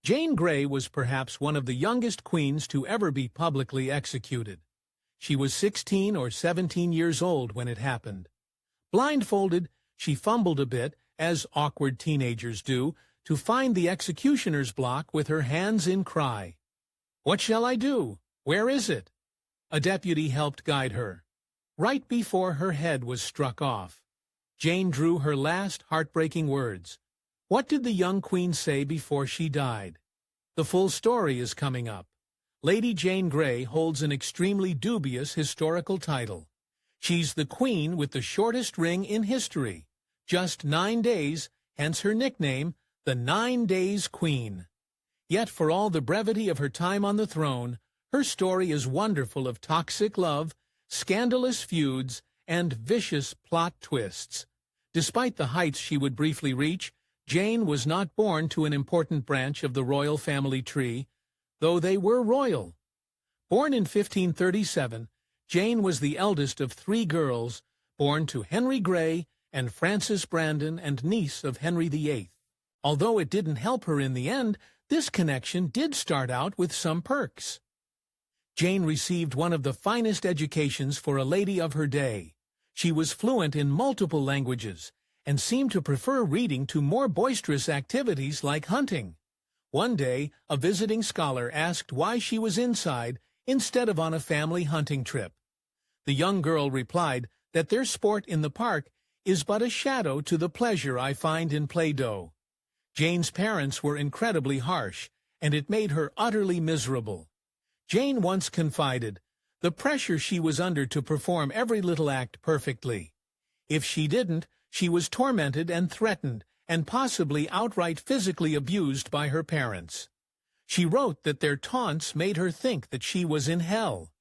Jane Grey was perhaps one of the youngest queens to ever be publicly executed. She was 16 or 17 years old when it happened. Blindfolded, she fumbled a bit, as awkward teenagers do, to find the executioner's block with her hands in cry. "What shall I do? Where is it?" A deputy helped guide her. Right before her head was struck off, Jane drew her last heartbreaking words. What did the young queen say before she died? The full story is coming up. Lady Jane Grey holds an extremely dubious historical title. She's the queen with the shortest reign in history, just 9 days, hence her nickname, the 9 Days Queen. Yet for all the brevity of her time on the throne, her story is wonderful of toxic love, scandalous feuds, and vicious plot twists. Despite the heights she would briefly reach, Jane was not born to an important branch of the royal family tree, though they were royal. Born in 1537, Jane was the eldest of 3 girls, born to Henry Grey and Frances Brandon and niece of Henry VIII. Although it didn't help her in the end, this connection did start out with some perks. Jane received one of the finest educations for a lady of her day. She was fluent in multiple languages and seemed to prefer reading to more boisterous activities like hunting. One day, a visiting scholar asked why she was inside instead of on a family hunting trip. The young girl replied that their sport in the park is but a shadow to the pleasure I find in Play-Doh. Jane's parents were incredibly harsh, and it made her utterly miserable. Jane once confided the pressure she was under to perform every little act perfectly. If she didn't, she was tormented and threatened, and possibly outright physically abused by her parents. She wrote that their taunts made her think that she was in hell.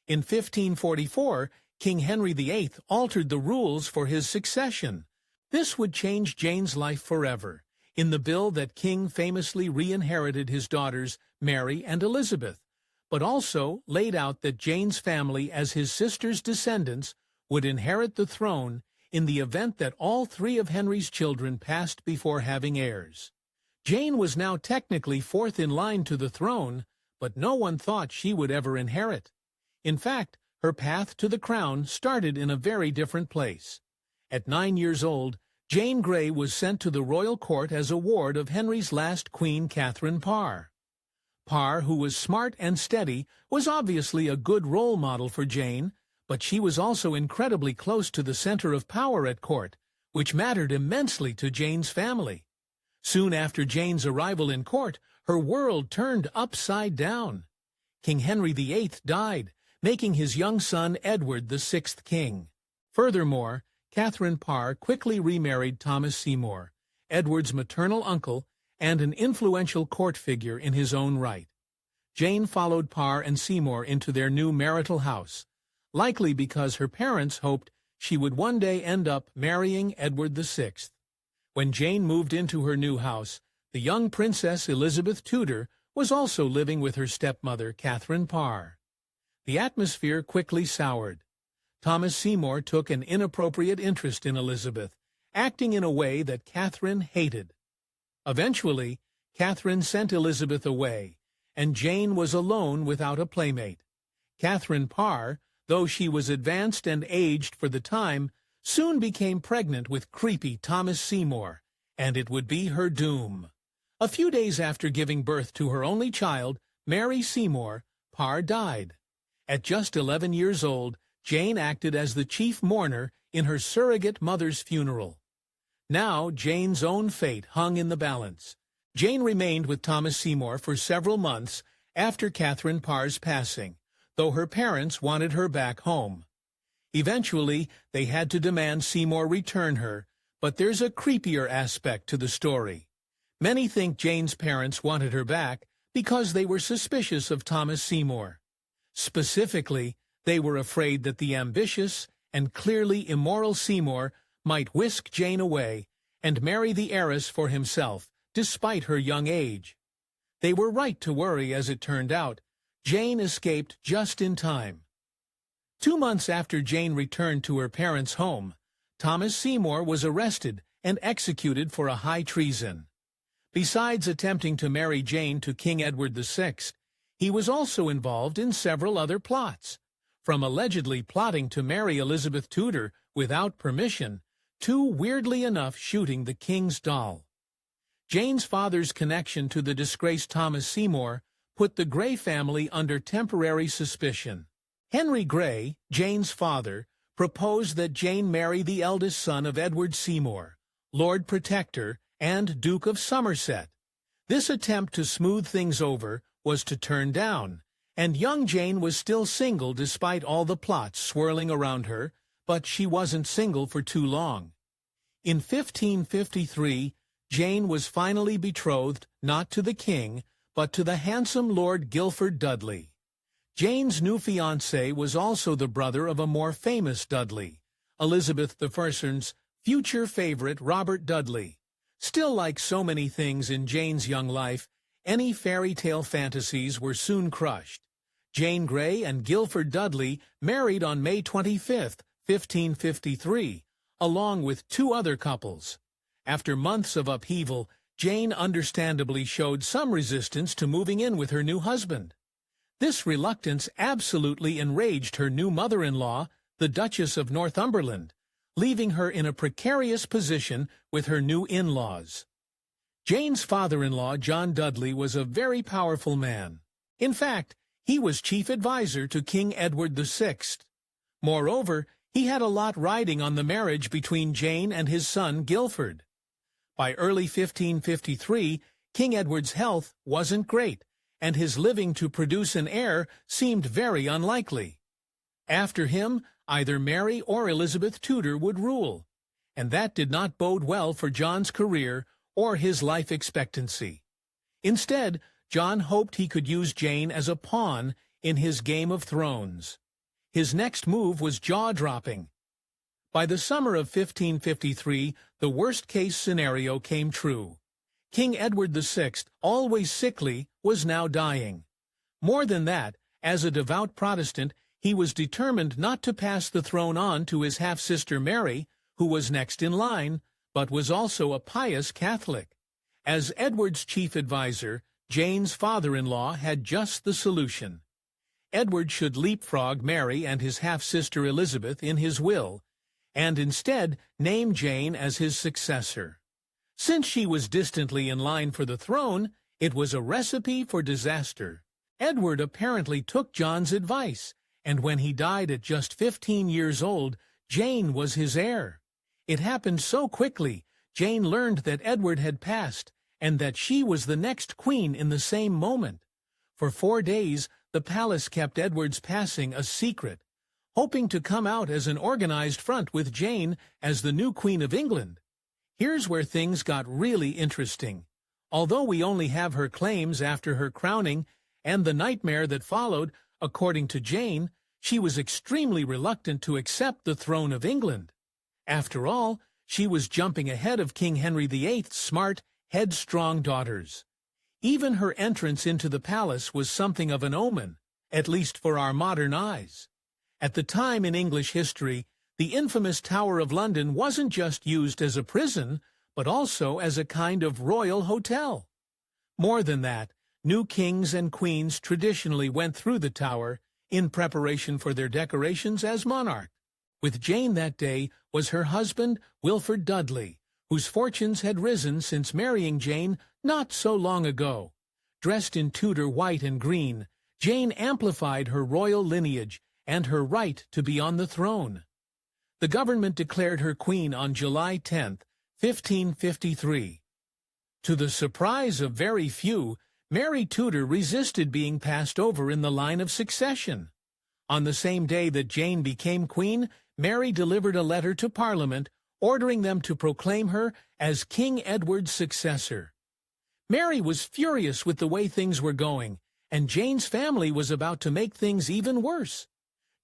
In 1544, King Henry VIII altered the rules for his succession. This would change Jane's life forever. In the bill, that king famously re-inherited his daughters Mary and Elizabeth, but also laid out that Jane's family as his sister's descendants would inherit the throne in the event that all 3 of Henry's children passed before having heirs. Jane was now technically 4th in line to the throne, but no one thought she would ever inherit. In fact, her path to the crown started in a very different place. At 9 years old, Jane Grey was sent to the royal court as a ward of Henry's last queen, Catherine Parr. Parr, who was smart and steady, was obviously a good role model for Jane, but she was also incredibly close to the center of power at court, which mattered immensely to Jane's family. Soon after Jane's arrival in court, her world turned upside down. King Henry VIII died, making his young son Edward the 6th king. Furthermore, Catherine Parr quickly remarried Thomas Seymour, Edward's maternal uncle, and an influential court figure in his own right. Jane followed Parr and Seymour into their new marital house, likely because her parents hoped she would one day end up marrying Edward VI. When Jane moved into her new house, the young Princess Elizabeth Tudor was also living with her stepmother, Catherine Parr. The atmosphere quickly soured. Thomas Seymour took an inappropriate interest in Elizabeth, acting in a way that Catherine hated. Eventually, Catherine sent Elizabeth away, and Jane was alone without a playmate. Catherine Parr, though she was advanced and aged for the time, soon became pregnant with creepy Thomas Seymour, and it would be her doom. A few days after giving birth to her only child, Mary Seymour, Parr died. At just 11 years old, Jane acted as the chief mourner in her surrogate mother's funeral. Now Jane's own fate hung in the balance. Jane remained with Thomas Seymour for several months after Catherine Parr's passing, though her parents wanted her back home. Eventually, they had to demand Seymour return her, but there's a creepier aspect to the story. Many think Jane's parents wanted her back because they were suspicious of Thomas Seymour. Specifically, they were afraid that the ambitious and clearly immoral Seymour might whisk Jane away and marry the heiress for himself, despite her young age. They were right to worry, as it turned out. Jane escaped just in time. 2 months after Jane returned to her parents' home, Thomas Seymour was arrested and executed for a high treason. Besides attempting to marry Jane to King Edward VI, he was also involved in several other plots, from allegedly plotting to marry Elizabeth Tudor without permission to, weirdly enough, shooting the king's doll. Jane's father's connection to the disgraced Thomas Seymour put the Grey family under temporary suspicion. Henry Grey, Jane's father, proposed that Jane marry the eldest son of Edward Seymour, Lord Protector and Duke of Somerset. This attempt to smooth things over was to turn down, and young Jane was still single despite all the plots swirling around her, but she wasn't single for too long. In 1553, Jane was finally betrothed not to the king, but to the handsome Lord Guilford Dudley. Jane's new fiancé was also the brother of a more famous Dudley, Elizabeth I's future favorite Robert Dudley. Still, like so many things in Jane's young life, any fairy tale fantasies were soon crushed. Jane Grey and Guilford Dudley married on May 25, 1553, along with two other couples. After months of upheaval, Jane understandably showed some resistance to moving in with her new husband. This reluctance absolutely enraged her new mother-in-law, the Duchess of Northumberland, leaving her in a precarious position with her new in-laws. Jane's father-in-law, John Dudley, was a very powerful man. In fact, he was chief advisor to King Edward VI. Moreover, he had a lot riding on the marriage between Jane and his son Guilford. By early 1553, King Edward's health wasn't great, and his living to produce an heir seemed very unlikely. After him, either Mary or Elizabeth Tudor would rule, and that did not bode well for John's career or his life expectancy. Instead, John hoped he could use Jane as a pawn in his Game of Thrones. His next move was jaw-dropping. By the summer of 1553, the worst-case scenario came true. King Edward VI, always sickly, was now dying. More than that, as a devout Protestant, he was determined not to pass the throne on to his half-sister Mary, who was next in line, but was also a pious Catholic. As Edward's chief advisor, Jane's father-in-law had just the solution. Edward should leapfrog Mary and his half-sister Elizabeth in his will, and instead name Jane as his successor. Since she was distantly in line for the throne, it was a recipe for disaster. Edward apparently took John's advice, and when he died at just 15 years old, Jane was his heir. It happened so quickly, Jane learned that Edward had passed, and that she was the next queen in the same moment. For 4 days, the palace kept Edward's passing a secret, hoping to come out as an organized front with Jane as the new Queen of England. Here's where things got really interesting. Although we only have her claims after her crowning and the nightmare that followed, according to Jane, she was extremely reluctant to accept the throne of England. After all, she was jumping ahead of King Henry VIII's smart, headstrong daughters. Even her entrance into the palace was something of an omen, at least for our modern eyes. At the time in English history, the infamous Tower of London wasn't just used as a prison, but also as a kind of royal hotel. More than that, new kings and queens traditionally went through the Tower in preparation for their decorations as monarch. With Jane that day was her husband, Wilford Dudley, whose fortunes had risen since marrying Jane not so long ago. Dressed in Tudor white and green, Jane amplified her royal lineage and her right to be on the throne. The government declared her queen on July 10, 1553. To the surprise of very few, Mary Tudor resisted being passed over in the line of succession. On the same day that Jane became queen, Mary delivered a letter to Parliament ordering them to proclaim her as King Edward's successor. Mary was furious with the way things were going, and Jane's family was about to make things even worse.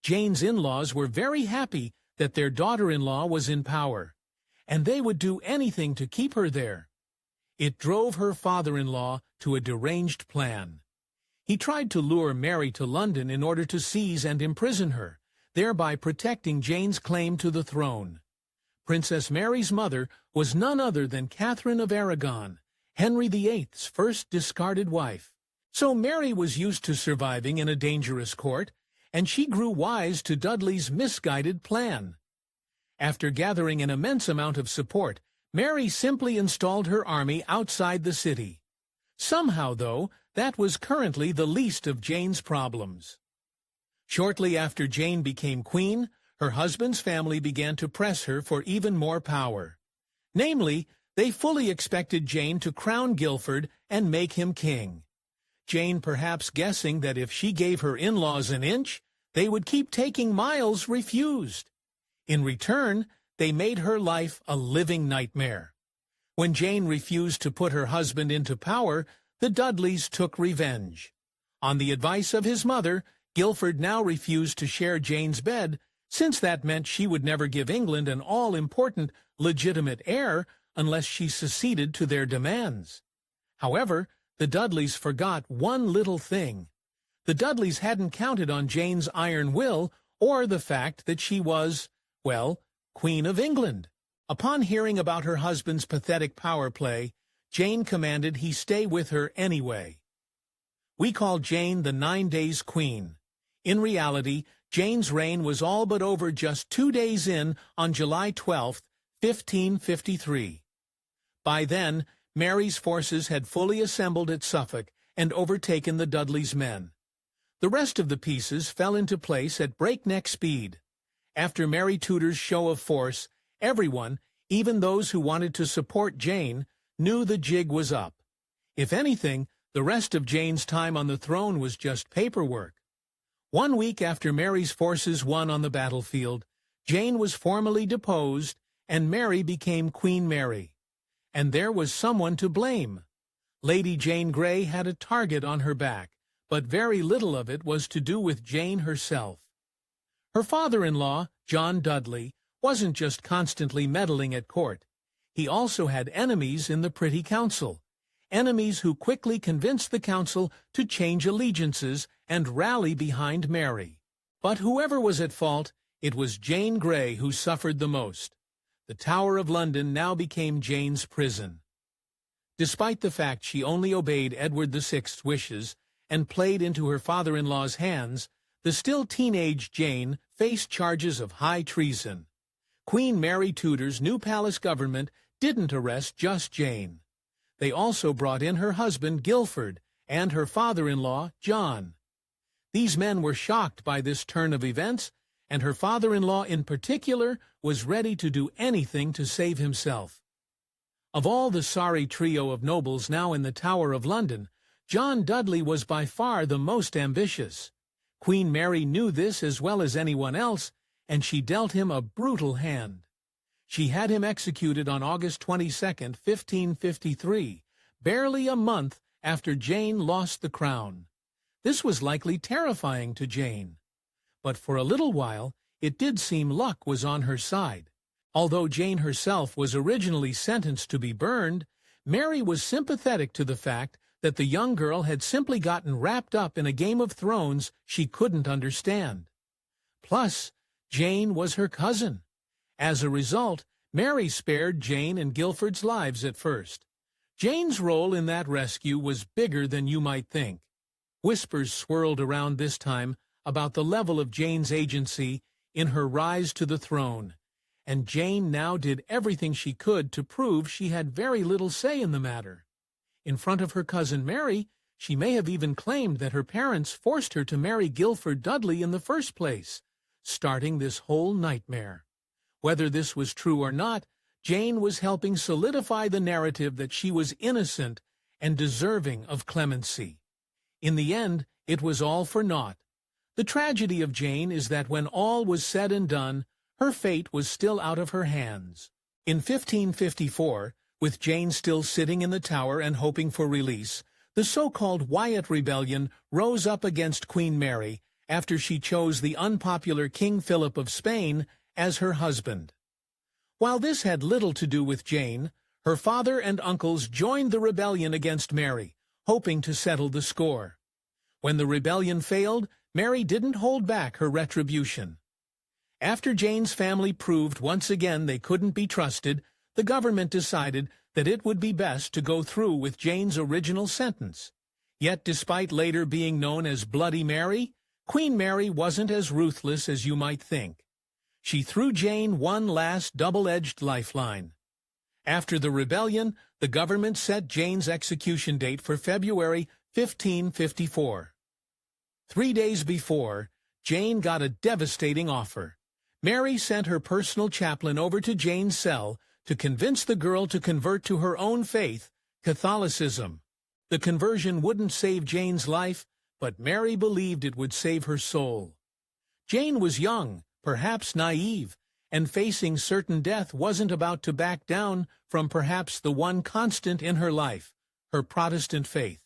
Jane's in-laws were very happy that their daughter-in-law was in power, and they would do anything to keep her there. It drove her father-in-law to a deranged plan. He tried to lure Mary to London in order to seize and imprison her, thereby protecting Jane's claim to the throne. Princess Mary's mother was none other than Catherine of Aragon, Henry VIII's first discarded wife. So Mary was used to surviving in a dangerous court, and she grew wise to Dudley's misguided plan. After gathering an immense amount of support, Mary simply installed her army outside the city. Somehow, though, that was currently the least of Jane's problems. Shortly after Jane became queen, her husband's family began to press her for even more power. Namely, they fully expected Jane to crown Guilford and make him king. Jane perhaps guessing that if she gave her in-laws an inch, they would keep taking miles, refused. In return, they made her life a living nightmare. When Jane refused to put her husband into power, the Dudleys took revenge. On the advice of his mother, Guilford now refused to share Jane's bed, since that meant she would never give England an all-important, legitimate heir unless she acceded to their demands. However, the Dudleys forgot one little thing. The Dudleys hadn't counted on Jane's iron will or the fact that she was, well, Queen of England. Upon hearing about her husband's pathetic power play, Jane commanded he stay with her anyway. We call Jane the 9 Days Queen. In reality, Jane's reign was all but over just 2 days in on July 12, 1553. By then, Mary's forces had fully assembled at Suffolk and overtaken the Dudleys' men. The rest of the pieces fell into place at breakneck speed. After Mary Tudor's show of force, everyone, even those who wanted to support Jane, knew the jig was up. If anything, the rest of Jane's time on the throne was just paperwork. 1 week after Mary's forces won on the battlefield, Jane was formally deposed, and Mary became Queen Mary. And there was someone to blame. Lady Jane Grey had a target on her back, but very little of it was to do with Jane herself. Her father-in-law, John Dudley, wasn't just constantly meddling at court. He also had enemies in the Privy Council, enemies who quickly convinced the council to change allegiances and rally behind Mary. But whoever was at fault, it was Jane Grey who suffered the most. The Tower of London now became Jane's prison. Despite the fact she only obeyed Edward VI's wishes and played into her father-in-law's hands, the still teenage Jane faced charges of high treason. Queen Mary Tudor's new palace government didn't arrest just Jane. They also brought in her husband Guilford and her father-in-law John. These men were shocked by this turn of events, and her father-in-law in particular was ready to do anything to save himself. Of all the sorry trio of nobles now in the Tower of London, John Dudley was by far the most ambitious. Queen Mary knew this as well as anyone else, and she dealt him a brutal hand. She had him executed on August 22, 1553, barely a month after Jane lost the crown. This was likely terrifying to Jane. But for a little while, it did seem luck was on her side. Although Jane herself was originally sentenced to be burned, Mary was sympathetic to the fact that the young girl had simply gotten wrapped up in a Game of Thrones she couldn't understand. Plus, Jane was her cousin. As a result, Mary spared Jane and Guilford's lives at first. Jane's role in that rescue was bigger than you might think. Whispers swirled around this time about the level of Jane's agency in her rise to the throne, and Jane now did everything she could to prove she had very little say in the matter. In front of her cousin Mary, she may have even claimed that her parents forced her to marry Guilford Dudley in the first place, starting this whole nightmare. Whether this was true or not, Jane was helping solidify the narrative that she was innocent and deserving of clemency. In the end, it was all for naught. The tragedy of Jane is that when all was said and done, her fate was still out of her hands. In 1554, with Jane still sitting in the Tower and hoping for release, the so-called Wyatt Rebellion rose up against Queen Mary after she chose the unpopular King Philip of Spain as her husband. While this had little to do with Jane, her father and uncles joined the rebellion against Mary, hoping to settle the score. When the rebellion failed, Mary didn't hold back her retribution. After Jane's family proved once again they couldn't be trusted, the government decided that it would be best to go through with Jane's original sentence. Yet despite later being known as Bloody Mary, Queen Mary wasn't as ruthless as you might think. She threw Jane one last double-edged lifeline. After the rebellion, the government set Jane's execution date for February 1554. 3 days before, Jane got a devastating offer. Mary sent her personal chaplain over to Jane's cell to convince the girl to convert to her own faith, Catholicism. The conversion wouldn't save Jane's life, but Mary believed it would save her soul. Jane was young, perhaps naive, and facing certain death wasn't about to back down from perhaps the one constant in her life, her Protestant faith.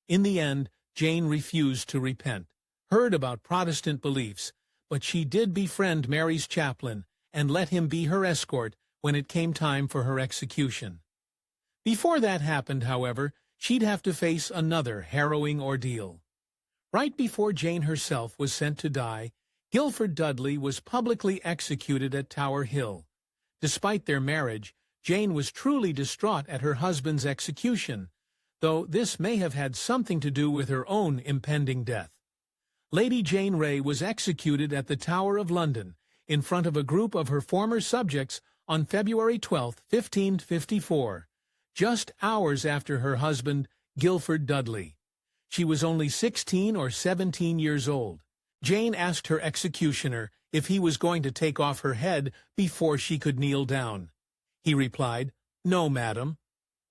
In the end, Jane refused to repent, heard about Protestant beliefs, but she did befriend Mary's chaplain and let him be her escort when it came time for her execution. Before that happened, however, she'd have to face another harrowing ordeal. Right before Jane herself was sent to die, Guilford Dudley was publicly executed at Tower Hill. Despite their marriage, Jane was truly distraught at her husband's execution, though this may have had something to do with her own impending death. Lady Jane Grey was executed at the Tower of London in front of a group of her former subjects on February 12, 1554, just hours after her husband, Guilford Dudley. She was only 16 or 17 years old. Jane asked her executioner if he was going to take off her head before she could kneel down. He replied, "No, madam."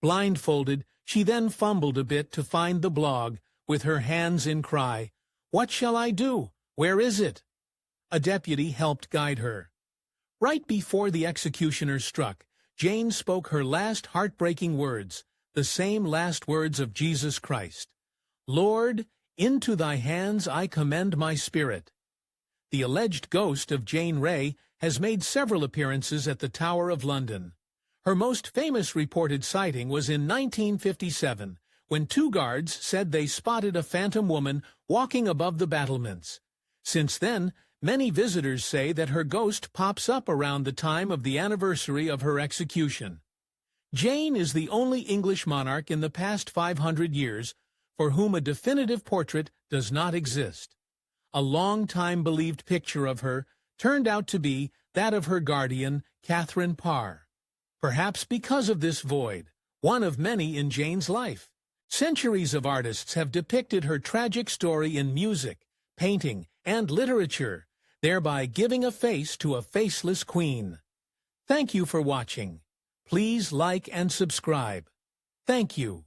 Blindfolded, she then fumbled a bit to find the blog, with her hands in cry, "What shall I do? Where is it?" A deputy helped guide her. Right before the executioner struck, Jane spoke her last heartbreaking words, the same last words of Jesus Christ. "Lord, into thy hands I commend my spirit." The alleged ghost of Jane Grey has made several appearances at the Tower of London. Her most famous reported sighting was in 1957, when 2 guards said they spotted a phantom woman walking above the battlements. Since then, many visitors say that her ghost pops up around the time of the anniversary of her execution. Jane is the only English monarch in the past 500 years for whom a definitive portrait does not exist. A long-time believed picture of her turned out to be that of her guardian, Catherine Parr. Perhaps because of this void, one of many in Jane's life. Centuries of artists have depicted her tragic story in music, painting, and literature, thereby giving a face to a faceless queen. Thank you for watching. Please like and subscribe. Thank you.